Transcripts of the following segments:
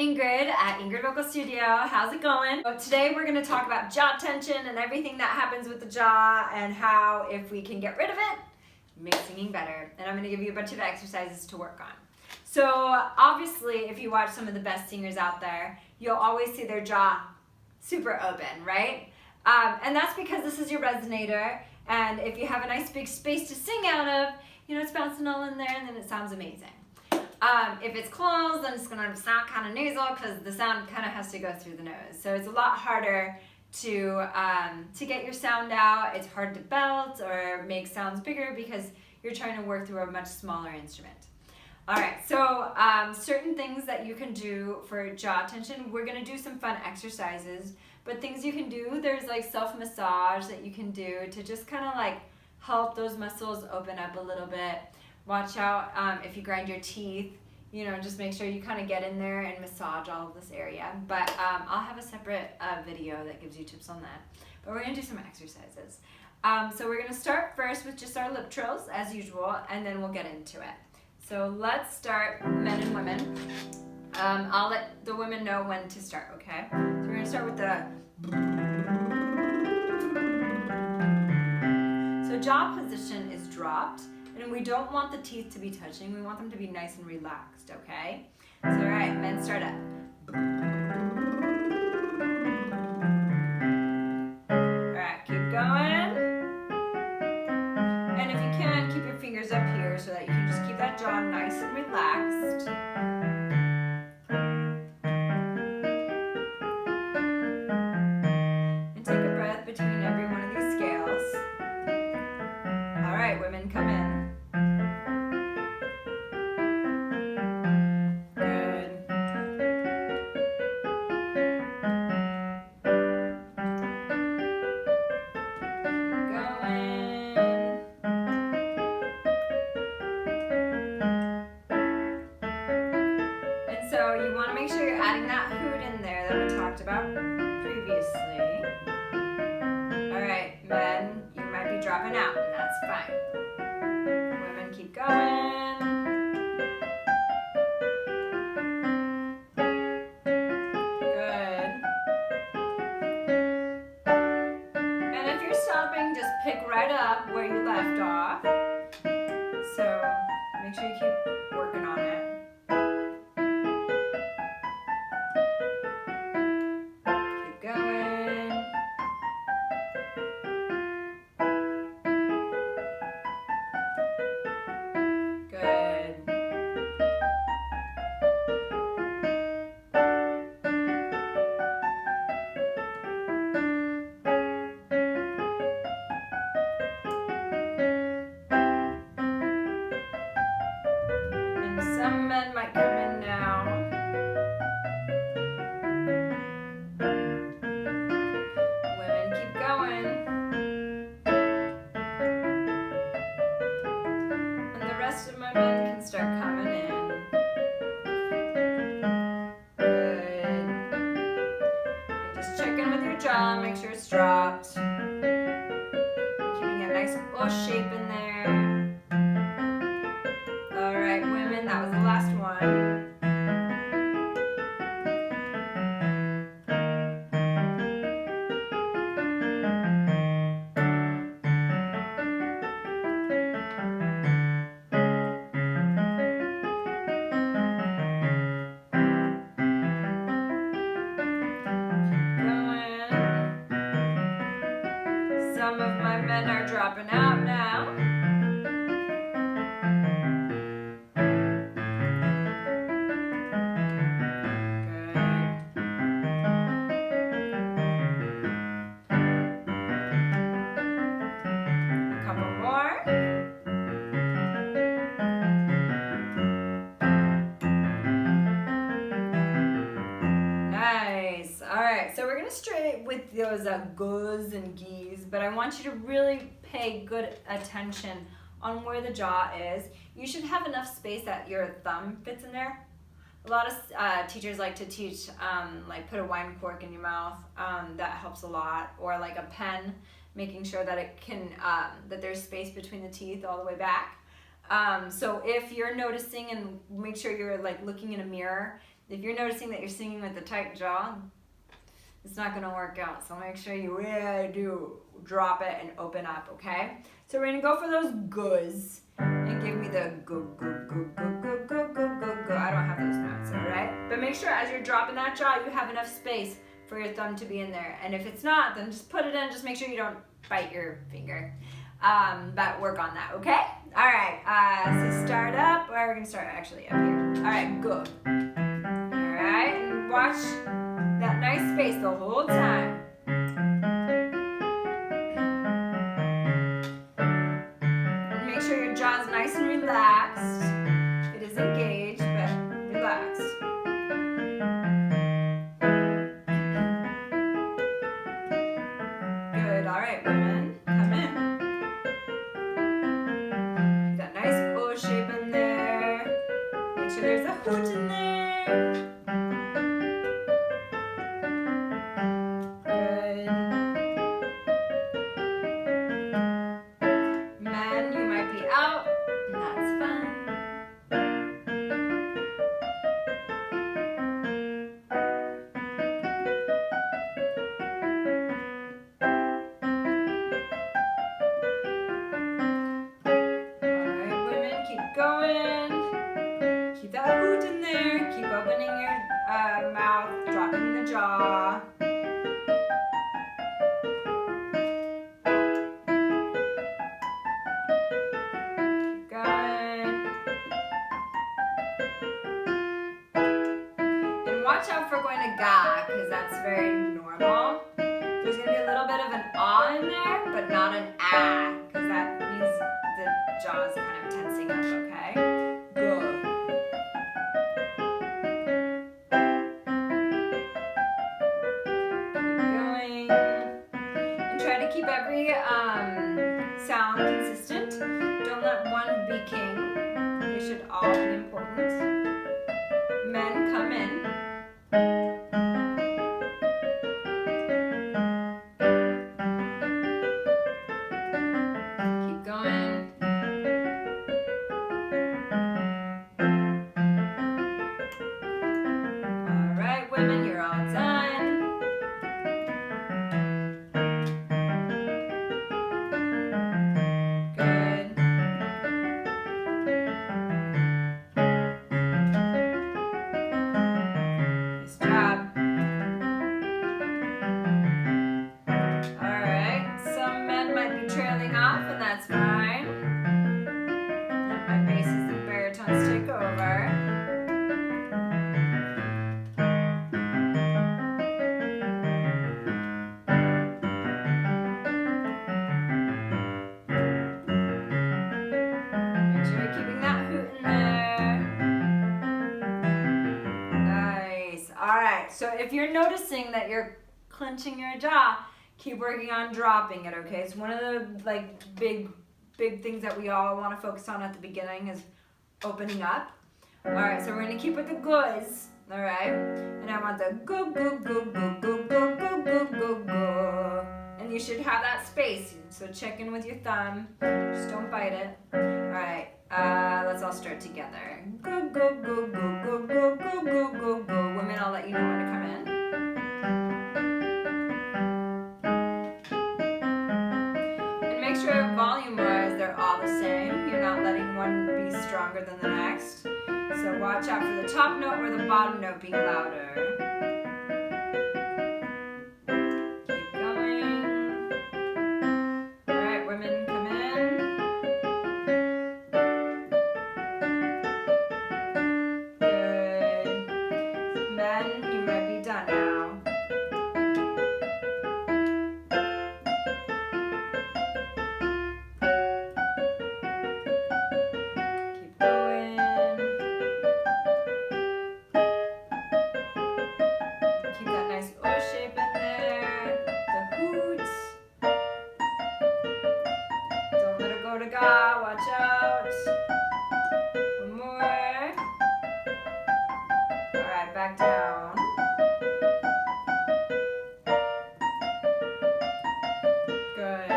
Ingrid at Ingrid Vocal Studio. How's it going? So today we're going to talk about jaw tension and everything that happens with the jaw and how, if we can get rid of it, make singing better. And I'm going to give you a bunch of exercises to work on. So obviously, if you watch some of the best singers out there, you'll always see their jaw super open, right? And that's because this is your resonator, and if you have a nice big space to sing out of, you know, it's bouncing all in there and then it sounds amazing. If it's closed, then it's going to sound kind of nasal because the sound kind of has to go through the nose. So it's a lot harder to get your sound out. It's hard to belt or make sounds bigger because you're trying to work through a much smaller instrument. All right, so certain things that you can do for jaw tension. We're going to do some fun exercises, but things you can do, there's like self-massage that you can do to just kind of like help those muscles open up a little bit. Watch out if you grind your teeth, you know, just make sure you kind of get in there and massage all of this area. But I'll have a separate video that gives you tips on that. But we're going to do some exercises. So we're going to start first with just our lip trills as usual, and then we'll get into it. So let's start, men and women. I'll let the women know when to start, okay? So we're going to start with the... So jaw position is dropped, and we don't want the teeth to be touching. We want them to be nice and relaxed, okay? So all right, men, start up. All right, keep going. And if you can, keep your fingers up here so that you can just keep that jaw nice and relaxed. And take a breath between every one of these scales. All right, women, come in. Good. Keep going. And so you want to make sure you're adding that hoot in there that we talked about previously. All right, men, you might be dropping out, and that's fine. Women, keep going. Good. And if you're stopping, just pick right up where you left off. So make sure you keep working on it. Keep going. Good. And some men might come in now. Women, keep going. And the rest of my men can start coming in. Good. And just check in with your jaw, make sure it's dropped. Keeping a nice O shape in there. All right, women, that was the last one. Some of my men are dropping out now. Good. A couple more. Nice. All right, so we're gonna stray with those goes and gees, but I want you to really pay good attention on where the jaw is. You should have enough space that your thumb fits in there. A lot of teachers like to teach, like put a wine cork in your mouth. That helps a lot. Or like a pen, making sure that it can, that there's space between the teeth all the way back. So if you're noticing, and make sure you're like looking in a mirror if you're noticing that you're singing with a tight jaw, it's not gonna work out. So make sure you really do drop it and open up, okay? So we're gonna go for those goos and give me the go, go, go, go, go, go, go, go, go. I don't have those notes, all right? But make sure as you're dropping that jaw, you have enough space for your thumb to be in there. And if it's not, then just put it in. Just make sure you don't bite your finger. But work on that, okay? All right, so start up, or we're gonna start actually up here. All right, go. All right, and watch that nice space the whole time. And make sure your jaw's nice and relaxed. It is engaged, but relaxed. Good, all right, women, come in. That nice O shape in there. Make sure there's a hoot in there. Good. Men, you might be out, and that's fine. Going. Keep that hoot in there. Keep opening your mouth, dropping the jaw. Keep going. And watch out for going to ga, because that's very normal. There's going to be a little bit of an ah in there, but not an ah, because that means the jaw is kind of tensing up, okay? Go. Keep going. And try to keep every sound consistent. Don't let one be king. They should all be important. Men, come in. Women, you're all done. Good. Nice job. All right, some men might be trailing off, and that's fine. Let my basses and baritones take over. So if you're noticing that you're clenching your jaw, keep working on dropping it, okay? It's one of the big things that we all want to focus on at the beginning is opening up. All right, so we're gonna keep with the goos, all right? And I want the go, go, go, go, go, go, go, go, go, go. And you should have that space, so check in with your thumb. Just don't bite it. All right, let's all start together. Go, go, go, go, go, go, go, go, go, go. Women, I'll let you know when to come in. And make sure volume-wise, they're all the same. You're not letting one be stronger than the next. So watch out for the top note or the bottom note being louder. Keep going. All right, women, come in. Good. Men, you might be done now. Keep going. Keep that nice O shape in there. The hoots. Don't let it go to ga. Watch out. One more. All right, back down. Good.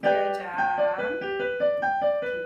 Good job. Keep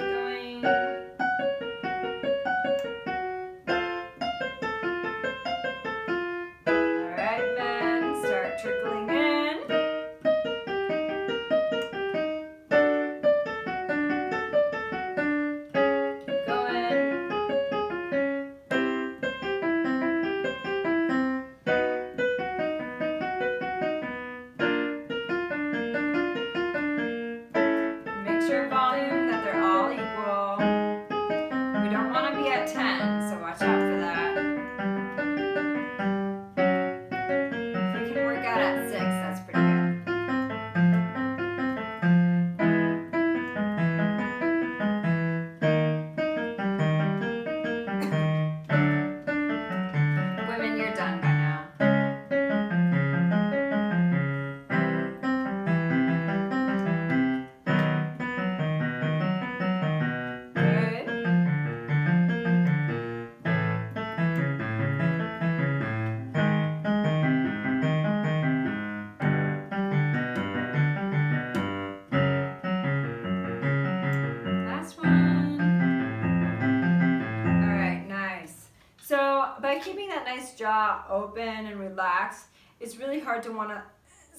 nice jaw, open and relaxed. It's really hard to want to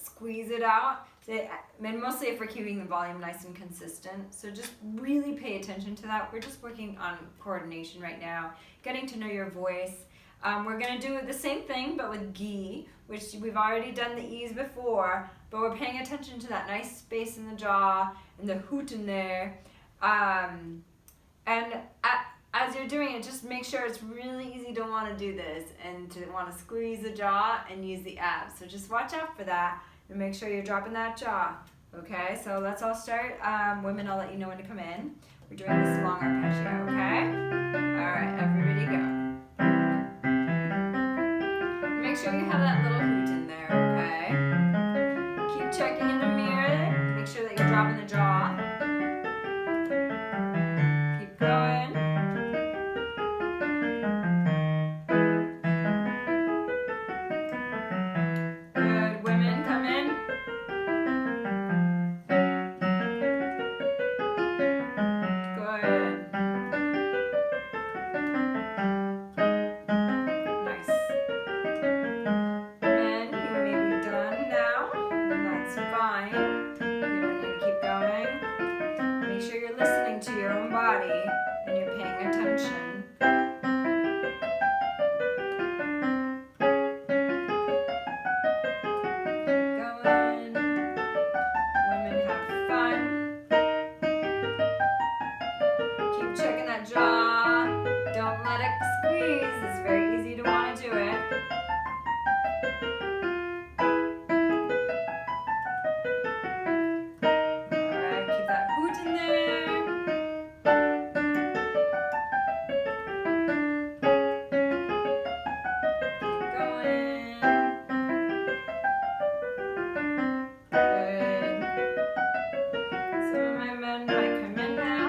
squeeze it out. And mostly if we're keeping the volume nice and consistent. So just really pay attention to that. We're just working on coordination right now, getting to know your voice. We're going to do the same thing but with ghee, which we've already done the E's before, but we're paying attention to that nice space in the jaw and the hoot in there. As you're doing it, just make sure it's really easy to want to do this and to want to squeeze the jaw and use the abs. So just watch out for that and make sure you're dropping that jaw. Okay, so let's all start. Women, I'll let you know when to come in. We're doing this long arpeggio, okay? All right, everybody go. Make sure you have that little hoot in there, okay? Keep checking in the mirror. Make sure that you're dropping the jaw. Keep going. Good. Women, come in. Good. Nice. Men, you may be done now, and that's fine. You don't need to keep going. Make sure you're listening to your own body and you're paying attention. Going. Women, have fun. Keep checking that jaw. Don't let it squeeze. It's very easy to want to do it. Alright, keep that hoot in there. Keep going. Good. Some of my men might come in now.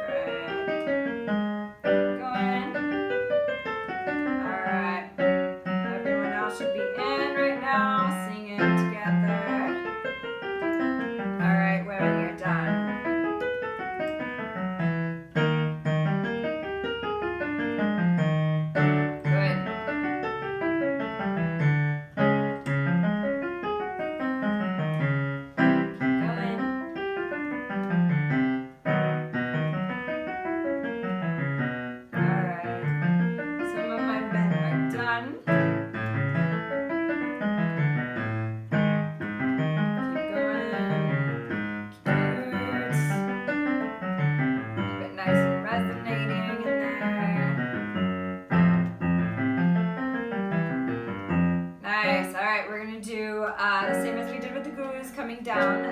Good. Going. Alright. Everyone else should be in right now, singing together. Alright, women, you're done. Good. Keep going. Alright. Some of my men are done. Keep going. Cute. Keep it nice and resonating in there. Nice. Alright, we're going to do the same as we did with the goose, coming down.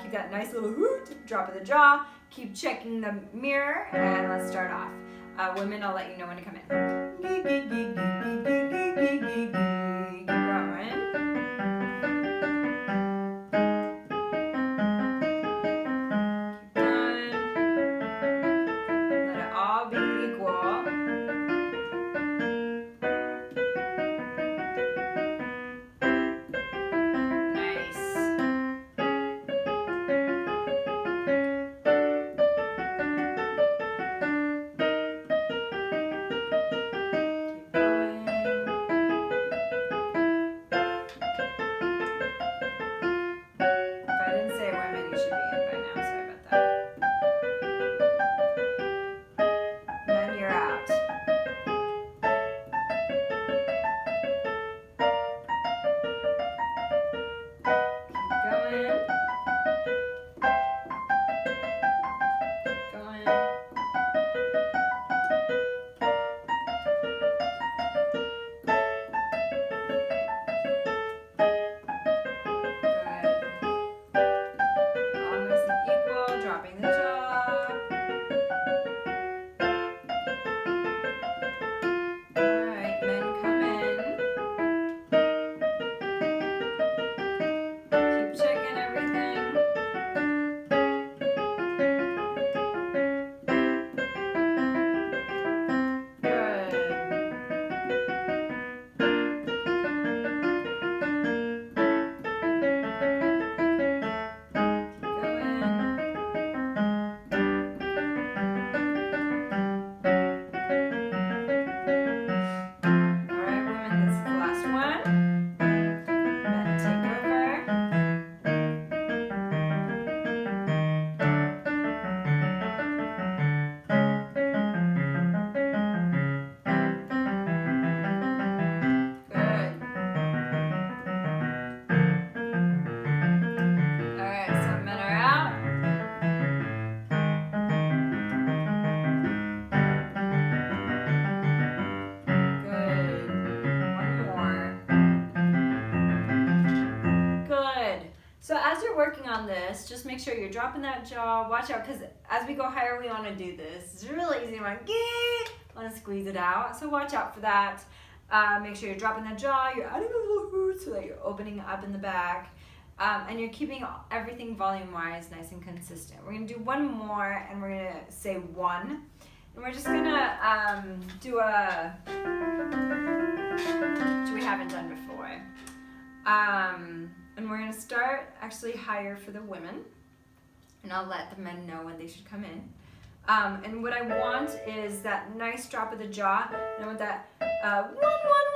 Keep that nice little hoot, drop of the jaw. Keep checking the mirror, and let's start off. Women, I'll let you know when to come in. Keep going. Keep going. Let it all be equal. Nice. Keep going. So as you're working on this, just make sure you're dropping that jaw. Watch out, because as we go higher, we want to do this. It's really easy. Want to squeeze it out. So watch out for that. Make sure you're dropping that jaw. You're adding a little hoot so that you're opening up in the back. And you're keeping everything volume-wise nice and consistent. We're going to do one more, and we're going to say one. And we're just going to do a, which we haven't done before. And we're going to start actually higher for the women. And I'll let the men know when they should come in. And what I want is that nice drop of the jaw. And I want that 1, 1, 1, 1, 1, 1, 1,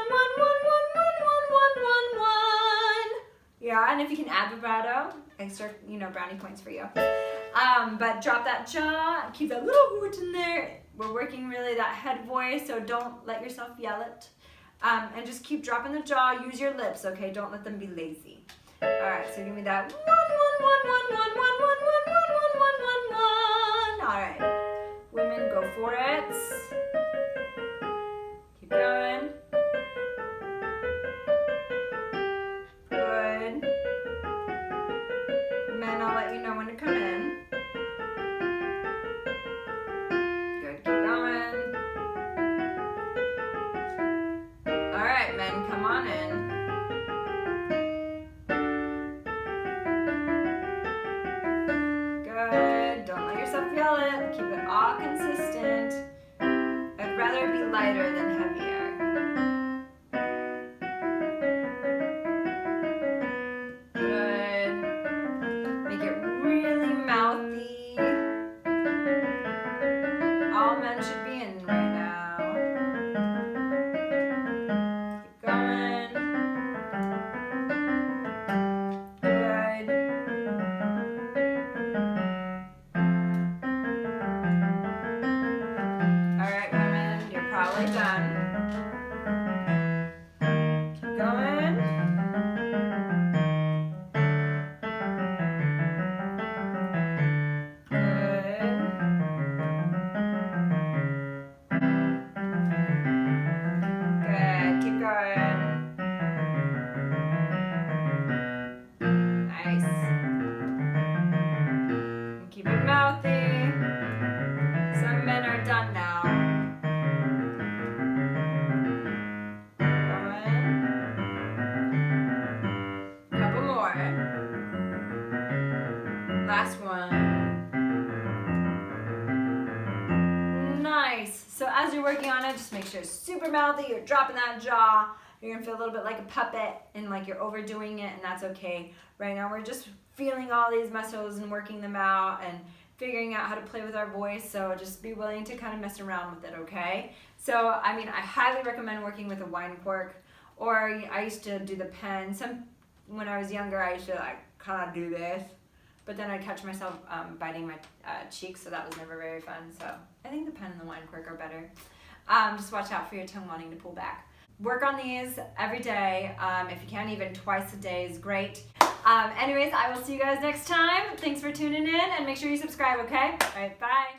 1, 1, 1, 1, 1, 1. Yeah, and if you can add vibrato, extra, brownie points for you. But drop that jaw, keep that little hoot in there. We're working really that head voice, so don't let yourself yell it. And just keep dropping the jaw. Use your lips, okay? Don't let them be lazy. All right, so give me that 1, 1, 1, 1, 1, 1, 1, 1, 1, 1, 1, 1, 1, 1. All right, women, go for it. Keep going. Good. Men, I'll let you know when to come in. Good, keep going. All right, men, come on in. Good. Don't let yourself yell it. Keep it all consistent. I'd rather it be lighter than heavier. Good. Make it really mouthy. All men should be in right now. Keep going. Good. All right, women, you're probably done. Keep going. Good. Good. Keep going. Nice. And keep it mouthy. Some men are done now. Going. Couple more. Last one. Nice. So as you're working on it, just make sure it's super mouthy. You're dropping that jaw. You're gonna feel a little bit like a puppet and like you're overdoing it, and that's okay. Right now we're just feeling all these muscles and working them out and figuring out how to play with our voice, so just be willing to kind of mess around with it, okay? So, I mean, I highly recommend working with a wine cork, or I used to do the pen. When I was younger, I used to like kind of do this, but then I'd catch myself biting my cheeks, so that was never very fun. So I think the pen and the wine cork are better. Just watch out for your tongue wanting to pull back. Work on these every day. If you can, even twice a day is great. Anyways, I will see you guys next time. Thanks for tuning in, and make sure you subscribe, okay? All right, bye.